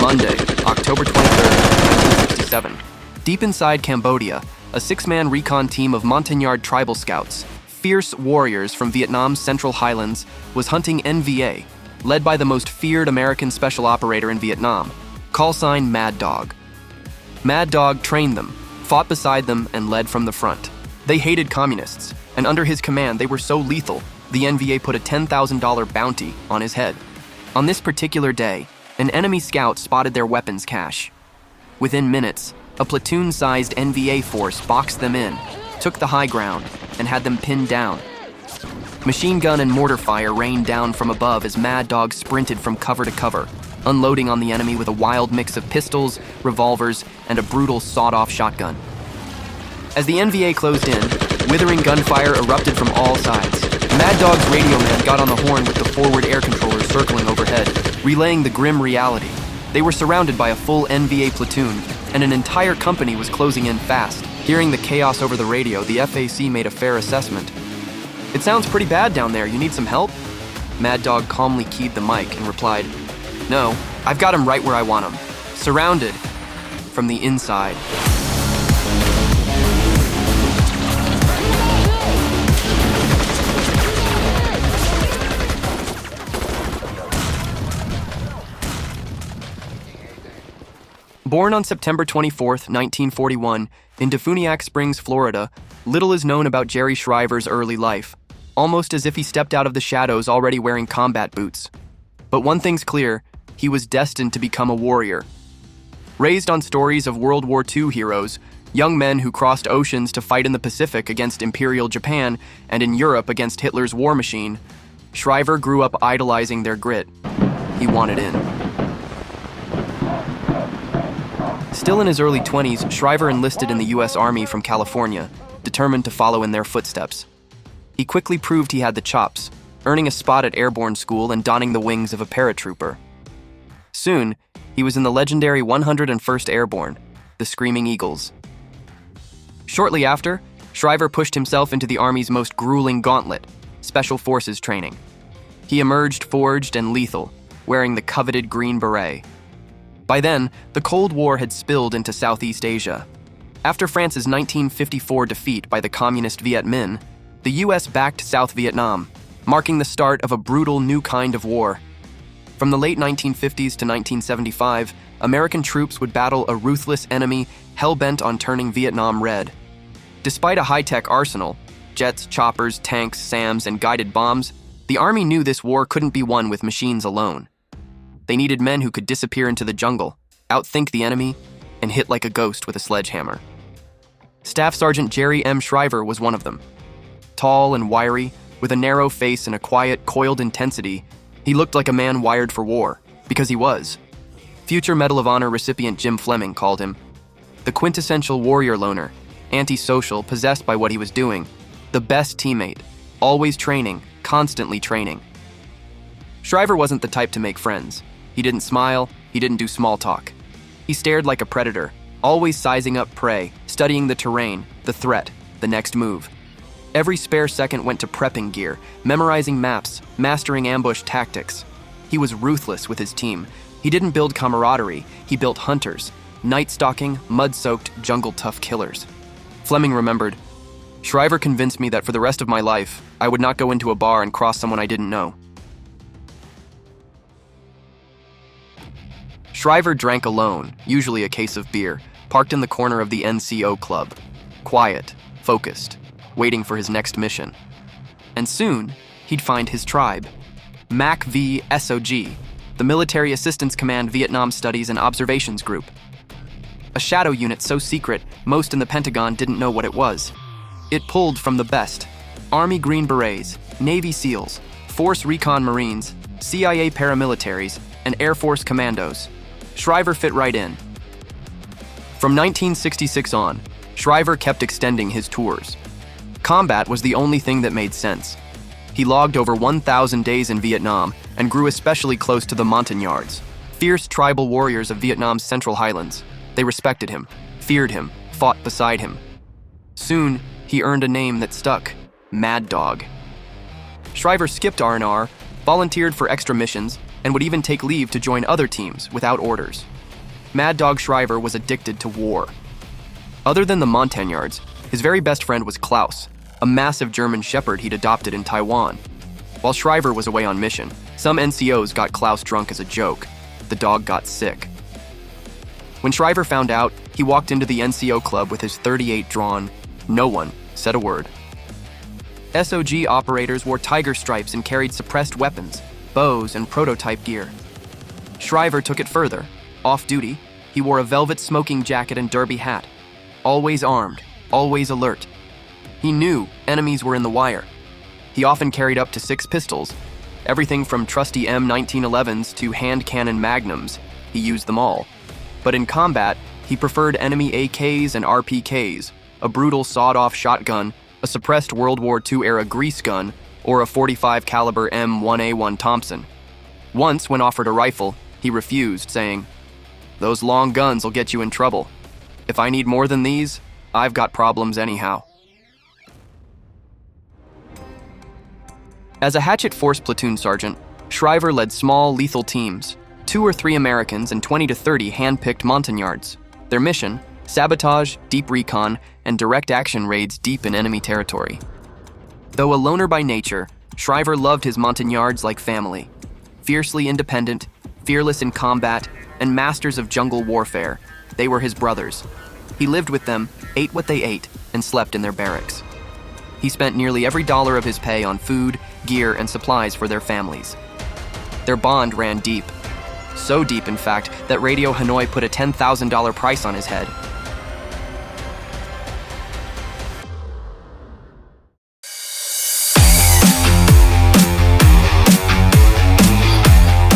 Monday, October 23, 1967. Deep inside Cambodia, a six-man recon team of Montagnard tribal scouts, fierce warriors from Vietnam's Central Highlands, was hunting NVA, led by the most feared American special operator in Vietnam, call sign Mad Dog. Mad Dog trained them, fought beside them, and led from the front. They hated communists, and under his command they were so lethal, the NVA put a $10,000 bounty on his head. On this particular day, an enemy scout spotted their weapons cache. Within minutes, a platoon-sized NVA force boxed them in, took the high ground, and had them pinned down. Machine gun and mortar fire rained down from above as Mad Dog sprinted from cover to cover, unloading on the enemy with a wild mix of pistols, revolvers, and a brutal sawed-off shotgun. As the NVA closed in, withering gunfire erupted from all sides. Mad Dog's radio man got on the horn with the forward air controller circling overhead, relaying the grim reality. They were surrounded by a full NVA platoon, and an entire company was closing in fast. Hearing the chaos over the radio, the FAC made a fair assessment. "It sounds pretty bad down there. You need some help?" Mad Dog calmly keyed the mic and replied, "No, I've got him right where I want him. Surrounded from the inside." Born on September 24, 1941, in Defuniak Springs, Florida, little is known about Jerry Shriver's early life, almost as if he stepped out of the shadows already wearing combat boots. But one thing's clear, he was destined to become a warrior. Raised on stories of World War II heroes, young men who crossed oceans to fight in the Pacific against Imperial Japan and in Europe against Hitler's war machine, Shriver grew up idolizing their grit. He wanted in. Still in his early 20s, Shriver enlisted in the U.S. Army from California, determined to follow in their footsteps. He quickly proved he had the chops, earning a spot at airborne school and donning the wings of a paratrooper. Soon, he was in the legendary 101st Airborne, the Screaming Eagles. Shortly after, Shriver pushed himself into the Army's most grueling gauntlet, Special Forces training. He emerged forged and lethal, wearing the coveted Green Beret. By then, the Cold War had spilled into Southeast Asia. After France's 1954 defeat by the Communist Viet Minh, the U.S. backed South Vietnam, marking the start of a brutal new kind of war. From the late 1950s to 1975, American troops would battle a ruthless enemy hell-bent on turning Vietnam red. Despite a high-tech arsenal, jets, choppers, tanks, SAMs, and guided bombs, the Army knew this war couldn't be won with machines alone. They needed men who could disappear into the jungle, outthink the enemy, and hit like a ghost with a sledgehammer. Staff Sergeant Jerry M. Shriver was one of them. Tall and wiry, with a narrow face and a quiet, coiled intensity, he looked like a man wired for war, because he was. Future Medal of Honor recipient Jim Fleming called him the quintessential warrior loner, antisocial, possessed by what he was doing, the best teammate, always training, constantly training. Shriver wasn't the type to make friends. He didn't smile, he didn't do small talk. He stared like a predator, always sizing up prey, studying the terrain, the threat, the next move. Every spare second went to prepping gear, memorizing maps, mastering ambush tactics. He was ruthless with his team. He didn't build camaraderie, he built hunters, night-stalking, mud-soaked, jungle-tough killers. Fleming remembered, "Shriver convinced me that for the rest of my life, I would not go into a bar and cross someone I didn't know." Shriver drank alone, usually a case of beer, parked in the corner of the NCO club. Quiet, focused, waiting for his next mission. And soon, he'd find his tribe. MACV-SOG, the Military Assistance Command Vietnam Studies and Observations Group. A shadow unit so secret, most in the Pentagon didn't know what it was. It pulled from the best: Army Green Berets, Navy SEALs, Force Recon Marines, CIA paramilitaries, and Air Force commandos. Shriver fit right in. From 1966 on, Shriver kept extending his tours. Combat was the only thing that made sense. He logged over 1,000 days in Vietnam and grew especially close to the Montagnards, fierce tribal warriors of Vietnam's Central Highlands. They respected him, feared him, fought beside him. Soon, he earned a name that stuck: Mad Dog. Shriver skipped R&R, volunteered for extra missions, and would even take leave to join other teams without orders. Mad Dog Shriver was addicted to war. Other than the Montagnards, his very best friend was Klaus, a massive German shepherd he'd adopted in Taiwan. While Shriver was away on mission, some NCOs got Klaus drunk as a joke. The dog got sick. When Shriver found out, he walked into the NCO club with his .38 drawn. No one said a word. SOG operators wore tiger stripes and carried suppressed weapons, bows, and prototype gear. Shriver took it further. Off-duty, he wore a velvet smoking jacket and derby hat. Always armed, always alert. He knew enemies were in the wire. He often carried up to 6 pistols, everything from trusty M1911s to hand cannon magnums. He used them all. But in combat, he preferred enemy AKs and RPKs, a brutal sawed-off shotgun, a suppressed World War II-era grease gun, or a .45 caliber M1A1 Thompson. Once, when offered a rifle, he refused, saying, "Those long guns will get you in trouble. If I need more than these, I've got problems anyhow." As a Hatchet Force platoon sergeant, Shriver led small, lethal teams, 2 or 3 Americans and 20 to 30 hand-picked Montagnards. Their mission: sabotage, deep recon, and direct action raids deep in enemy territory. Though a loner by nature, Shriver loved his Montagnards like family. Fiercely independent, fearless in combat, and masters of jungle warfare, they were his brothers. He lived with them, ate what they ate, and slept in their barracks. He spent nearly every dollar of his pay on food, gear, and supplies for their families. Their bond ran deep. So deep, in fact, that Radio Hanoi put a $10,000 price on his head.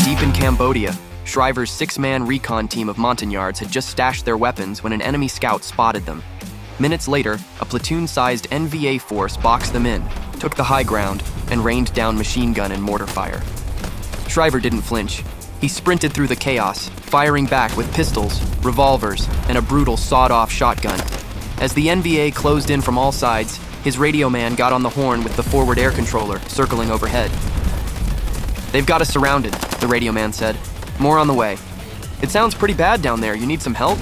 Deep in Cambodia, Shriver's 6-man recon team of Montagnards had just stashed their weapons when an enemy scout spotted them. Minutes later, a platoon-sized NVA force boxed them in, took the high ground, and rained down machine gun and mortar fire. Shriver didn't flinch. He sprinted through the chaos, firing back with pistols, revolvers, and a brutal sawed-off shotgun. As the NVA closed in from all sides, his radio man got on the horn with the forward air controller circling overhead. "They've got us surrounded," the radio man said. "More on the way." "It sounds pretty bad down there. You need some help?"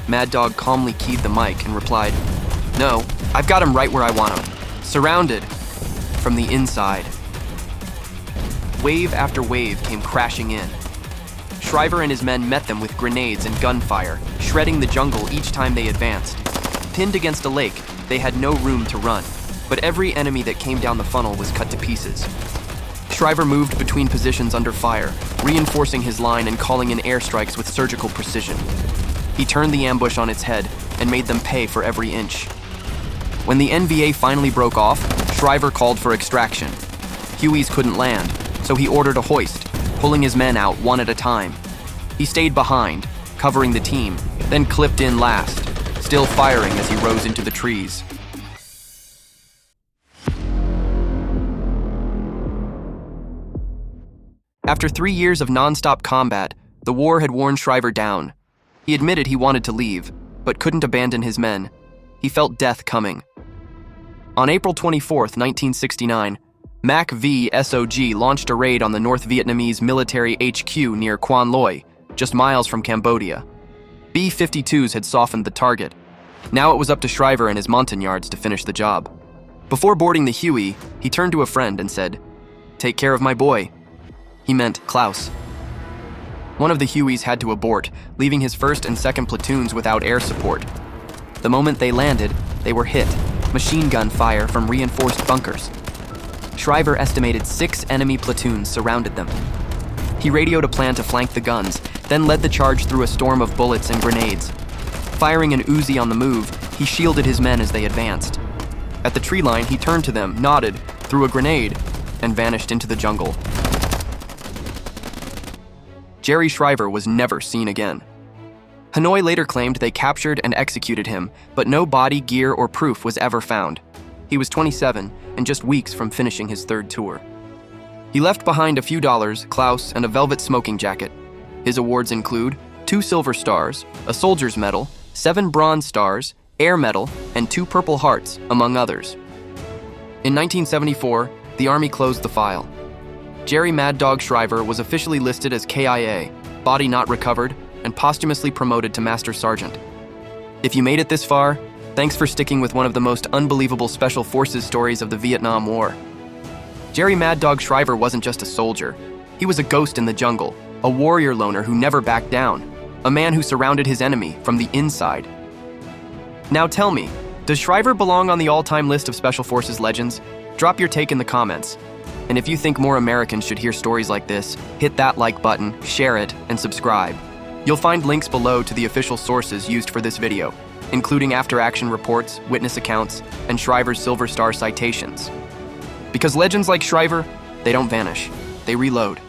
Mad Dog calmly keyed the mic and replied, "No, I've got him right where I want him. Surrounded from the inside." Wave after wave came crashing in. Shriver and his men met them with grenades and gunfire, shredding the jungle each time they advanced. Pinned against a lake, they had no room to run, but every enemy that came down the funnel was cut to pieces. Shriver moved between positions under fire, reinforcing his line and calling in airstrikes with surgical precision. He turned the ambush on its head and made them pay for every inch. When the NVA finally broke off, Shriver called for extraction. Hueys couldn't land, so he ordered a hoist, pulling his men out one at a time. He stayed behind, covering the team, then clipped in last, still firing as he rose into the trees. After 3 years of non-stop combat, the war had worn Shriver down. He admitted he wanted to leave, but couldn't abandon his men. He felt death coming. On April 24, 1969, MACV-SOG launched a raid on the North Vietnamese military HQ near Quan Loi, just miles from Cambodia. B-52s had softened the target. Now it was up to Shriver and his Montagnards to finish the job. Before boarding the Huey, he turned to a friend and said, "Take care of my boy." He meant Klaus. One of the Hueys had to abort, leaving his 1st and 2nd platoons without air support. The moment they landed, they were hit, machine gun fire from reinforced bunkers. Shriver estimated 6 enemy platoons surrounded them. He radioed a plan to flank the guns, then led the charge through a storm of bullets and grenades. Firing an Uzi on the move, he shielded his men as they advanced. At the tree line, he turned to them, nodded, threw a grenade, and vanished into the jungle. Jerry Shriver was never seen again. Hanoi later claimed they captured and executed him, but no body, gear, or proof was ever found. He was 27 and just weeks from finishing his 3rd tour. He left behind a few dollars, Klaus, and a velvet smoking jacket. His awards include 2 Silver Stars, a Soldier's Medal, 7 Bronze Stars, Air Medal, and 2 Purple Hearts, among others. In 1974, the Army closed the file. Jerry Mad Dog Shriver was officially listed as KIA, body not recovered, and posthumously promoted to Master Sergeant. If you made it this far, thanks for sticking with one of the most unbelievable Special Forces stories of the Vietnam War. Jerry Mad Dog Shriver wasn't just a soldier. He was a ghost in the jungle, a warrior loner who never backed down, a man who surrounded his enemy from the inside. Now tell me, does Shriver belong on the all-time list of Special Forces legends? Drop your take in the comments. And if you think more Americans should hear stories like this, hit that like button, share it, and subscribe. You'll find links below to the official sources used for this video, including after-action reports, witness accounts, and Shriver's Silver Star citations. Because legends like Shriver, they don't vanish, they reload.